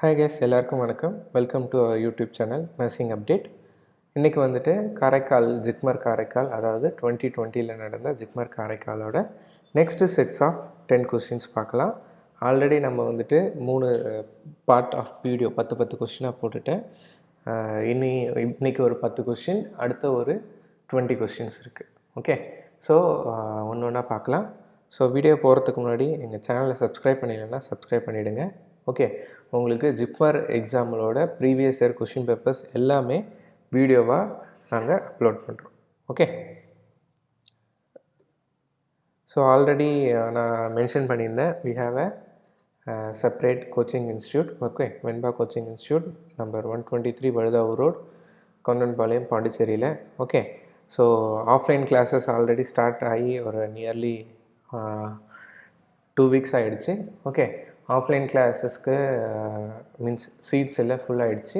Hi guys, எல்லாருக்கும் வணக்கம். Welcome to our YouTube channel nursing update. இன்றைக்கி வந்துட்டு காரைக்கால் ஜிப்மர் காரைக்கால், அதாவது 2020 நடந்த ஜிப்மர் காரைக்காலோட நெக்ஸ்ட்டு செட்ஸ் ஆஃப் 10 கொஸ்டின்ஸ் பார்க்கலாம். ஆல்ரெடி நம்ம வந்துட்டு 3 பார்ட் ஆஃப் வீடியோ 10 கொஸ்டினாக போட்டுட்டேன். இன்றைக்கி ஒரு 10 கொஸ்டின், அடுத்த ஒரு 20 கொஸ்டின்ஸ் இருக்குது. ஓகே, ஸோ ஒன்று ஒன்றா பார்க்கலாம். ஸோ வீடியோ போகிறதுக்கு முன்னாடி எங்கள் சேனலை சப்ஸ்கிரைப் பண்ணிடலைன்னா சப்ஸ்கிரைப் பண்ணிவிடுங்க. ஓகே, உங்களுக்கு ஜிப்மர் எக்ஸாம்பிளோட ப்ரீவியஸ் இயர் கொஷின் பேப்பர்ஸ் எல்லாமே வீடியோவாக நாங்கள் அப்லோட் பண்ணுறோம். ஓகே, ஸோ ஆல்ரெடி நான் மென்ஷன் பண்ணியிருந்தேன், we have a separate coaching institute. Okay, Venba coaching institute, number 123 Vazhudavur road, Kondanpalayam, பாண்டிச்சேரியில். Okay, so offline classes already start ஆகி ஒரு நியர்லி 2 வீக்ஸ் ஆகிடுச்சு. ஓகே, ஆஃப்லைன் கிளாஸஸ்க்கு மீன்ஸ் சீட்ஸ் எல்லாம் ஃபுல் ஆகிடுச்சு.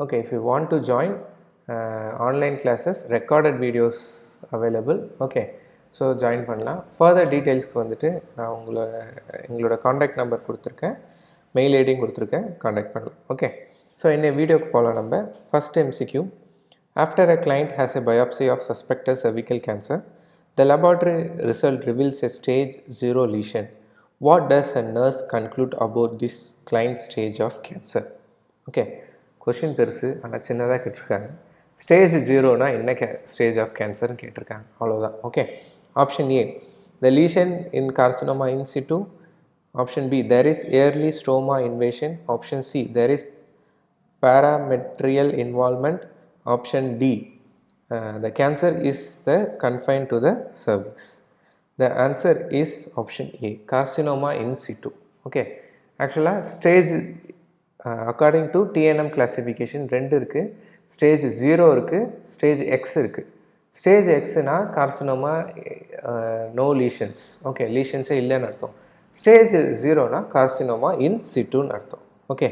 Okay, if you want to join online classes, recorded videos available. Okay, so join பண்ணலாம். Further டீட்டெயில்ஸ்க்கு வந்துட்டு நான் எங்களோட காண்டாக்ட் நம்பர் கொடுத்துருக்கேன், மெயில் ஐடியும் கொடுத்துருக்கேன், காண்டாக்ட் பண்ணலாம். ஓகே, ஸோ இந்த வீடியோக்கு போகலாம். நம்ம first MCQ. After a client has a biopsy of suspected cervical cancer, the laboratory result reveals a stage 0 lesion. What does a nurse conclude about this client stage of cancer? Okay, question பெருசு ஆனால் சின்னதாக கேட்டிருக்காங்க. Stage 0னா என்ன stage of கேன்சர்னு கேட்டிருக்காங்க, அவ்வளோதான். Okay, option A, the lesion in carcinoma in situ. Option B, there is early stroma invasion. Option C, there is parametrial involvement. Option D, the cancer is confined to the cervix. The answer is option A, carcinoma in situ. Okay, actually stage according to TNM classification ரெண்டு இருக்குது. Stage 0 இருக்குது, stage X இருக்குது. Stage Xனா carcinoma no lesions. Okay, லீஷன்ஸே இல்லைன்னு அர்த்தம். Stage 0னா carcinoma in சிட்டுன்னு அர்த்தம். Okay,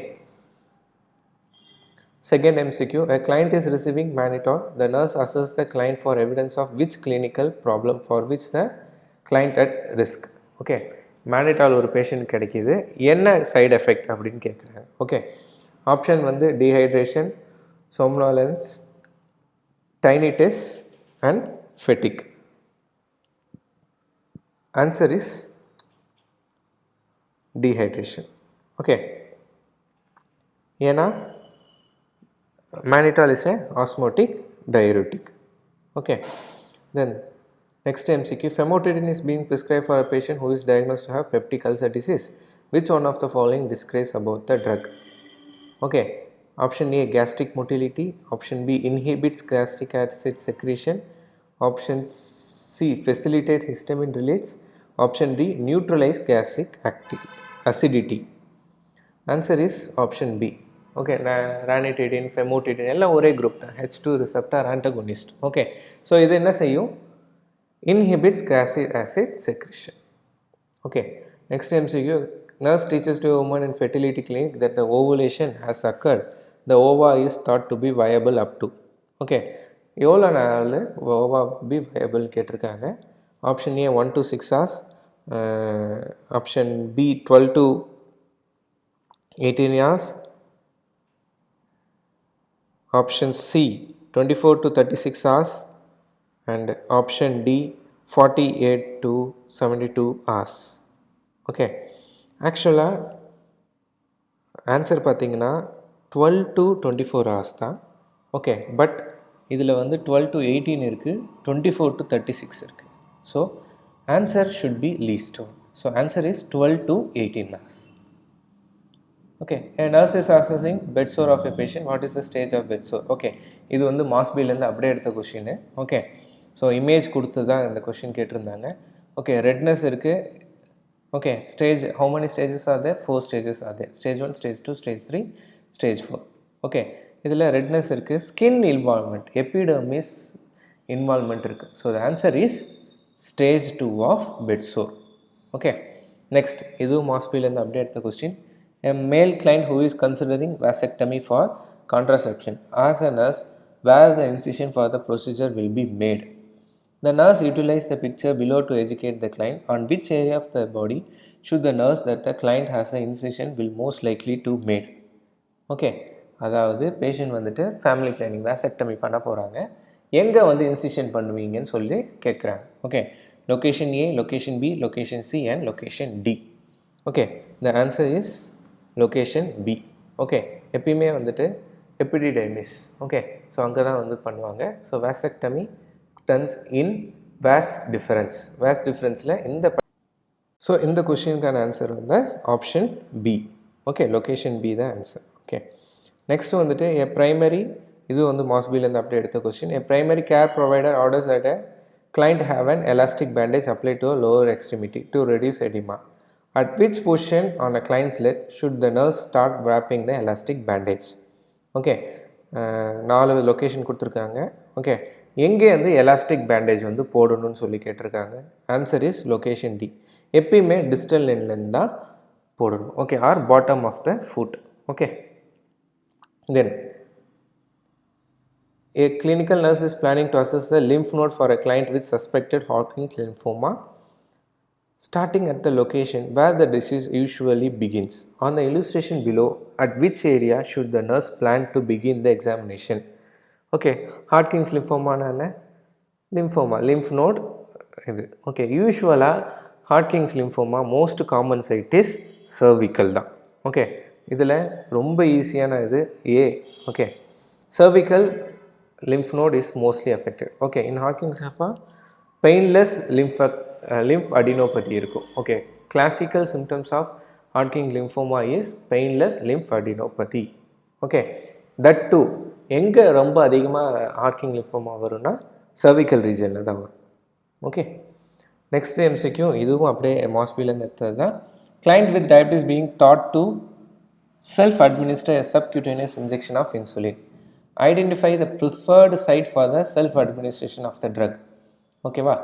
second MCQ, a client is receiving mannitol. The nurse assesses the client for evidence of which clinical problem for which the client at risk. Okay, mannitol ஒரு patient கிடைக்கிது, என்ன side effect அப்படின்னு கேட்குறாங்க. Okay, option வந்து dehydration, somnolence, tinnitus and fatigue. Answer is dehydration. Okay, ஏன்னா mannitol is a osmotic diuretic. Okay, then next MCQ, famotidine is being prescribed for a patient who is diagnosed to have peptic ulcer disease. Which one of the following describes about the drug? Okay, option A, gastric motility. Option B, inhibits gastric acid secretion. Option C, facilitates histamine release. Option D, neutralize gastric acidity. Answer is option B. Okay, ranitidine, famotidine எல்லாம் ஒரே group தான், H2 receptor antagonist. Okay, so இது என்ன செய்யும்? Inhibits gastric acid secretion. Okay, next MCQ, nurse teaches to a woman in fertility clinic that the ovulation has occurred. The ova is thought to be viable up to. Okay, எவ்வளோ நாள் ova be viable கேட்டிருக்காங்க. Option A 1 to 6 hours. Option B 12 to 18 hours. Option C 24 to 36 hours and option D 48 to 72 hours. Okay, actually answer பார்த்தீங்கன்னா 12 to 24 hours தான். Okay, but இதில் வந்து 12 to 18 இருக்குது, 24 to 36 இருக்குது. So answer should be least one. So answer is 12 to 18 hours. Okay, a nurse is assessing bed sore of a patient. What is the stage of bed sore? Okay, இது வந்து மாஸ்பிலேருந்து அப்படியே எடுத்த question. Okay, so image கொடுத்து தான் இந்த question கேட்டிருந்தாங்க. Okay, redness இருக்குது. Okay, stage, how many stages are there? 4 stages are there. Stage 1, stage 2, stage 3, stage 4. Okay, இதில் ரெட்னஸ் இருக்குது, ஸ்கின் இன்வால்மெண்ட், எபிடர்மிஸ் இன்வால்மெண்ட் இருக்குது. So the answer is stage 2 of bed sore. Okay, next, இதுவும் மாஸ்பிலேருந்து அப்படியே எடுத்த question. A male client who is considering vasectomy for contraception asks a nurse where the incision for the procedure will be made. The nurse utilizes the picture below to educate the client on which area of the body should the nurse that the client has the incision will most likely to made. Okay, அதாவது patient வந்துட்டு family planning vasectomy பண்ண போகிறாங்க. எங்கே வந்து incision பண்ணுவீங்கன்னு சொல்லி கேட்குறாங்க. Okay, location A, location B, location C and location D. Okay, the answer is location B. Okay, எப்பயுமே வந்துட்டு எபிடிடைமிஸ். ஓகே, ஸோ அங்கே தான் வந்து பண்ணுவாங்க. So vasectomy turns in vas deferens. வேஸ் டிஃபரன்ஸில் ஸோ இந்த கொஷினுக்கான ஆன்சர் வந்து option B. Okay, location B தான் ஆன்சர். ஓகே, நெக்ஸ்ட் வந்துட்டு எ ப்ரைமரி, இது வந்து மாஸ்பிலேருந்து அப்படியே எடுத்த question. A primary care provider orders at a client have an elastic bandage applied to a lower extremity to reduce edema. At which position on a client's leg should the nurse start wrapping the elastic bandage? Okay, 4 location கொடுத்துருக்காங்க. Okay, எங்கே வந்து elastic bandage வந்து போடணும்னு சொல்லி கேட்டிருக்காங்க. Answer is location D. எப்பயுமே distal எண்ட்லேருந்து தான் போடணும். Okay, or bottom of the foot. Okay, then a clinical nurse is planning to assess the lymph node for a client with suspected Hodgkin's lymphoma, starting at the location where the disease usually begins. On the illustration below, at which area should the nurse plan to begin the examination? Okay, Hodgkin's lymphoma na lymphoma, lymph node இது. Okay, usually Hodgkin's lymphoma most common site is cervical தான். Okay, இதில் ரொம்ப ஈஸியான இது A. Okay, cervical lymph node is mostly affected. Okay, in Hodgkin's lymphoma painless lymph adenopathy இருக்கும். Okay, classical symptoms of Hodgkin's lymphoma is painless lymph adenopathy. Okay, that too எங்கே ரொம்ப அதிகமாக Hodgkin's lymphoma வரும்னா cervical regionல தான் வரும். Okay, next MCQ, இதுவும் அப்படியே மாஸ்பிலேருந்து எடுத்தது தான். Client with diabetes being thought to self administer a subcutaneous injection of insulin. Identify the preferred site for the self administration of the drug. ஓகேவா,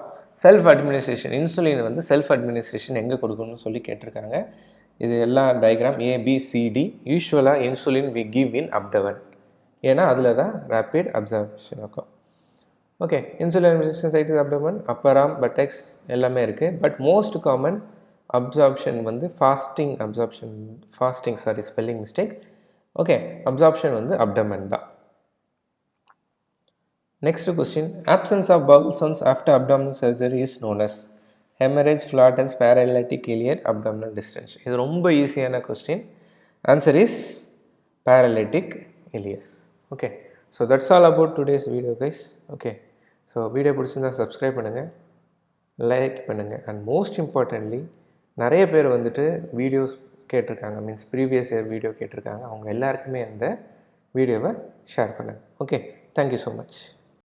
செல்ஃப் அட்மினிஸ்ட்ரேஷன் இன்சுலின் வந்து self administration எங்கே கொடுக்கணும்னு சொல்லி கேட்டிருக்காங்க. இது எல்லாம் டயக்ராம் ABCD. யூஸ்வலாக insulin we give in abdomen, ஏன்னா அதில் தான் ரேப்பிட் அப்சர்வேஷன் இருக்கும். Okay, insulin administration site is abdomen, upper arm, buttocks எல்லாமே இருக்குது. பட் மோஸ்ட் காமன் அப்சார்ப்ஷன் வந்து fasting spelling mistake. Okay, absorption வந்து அப்டமன் தான். Next question, absence of bowel sounds after abdominal surgery is known as hemorrhage, flatulence, paralytic ileal abdominal distension. இது ரொம்ப ஈஸியான question. Answer is paralytic ileus. Okay, so that's all about today's video guys. Okay, so video பிடிச்சிருந்தா subscribe பண்ணுங்கள், like பண்ணுங்கள், and most importantly நிறைய பேர் வந்துட்டு videos கேட்டிருக்காங்க, மீன்ஸ் ப்ரீவியஸ் இயர் வீடியோ கேட்டிருக்காங்க. அவங்க எல்லாருக்குமே அந்த வீடியோவை ஷேர் பண்ணுங்கள். Okay, thank you so much.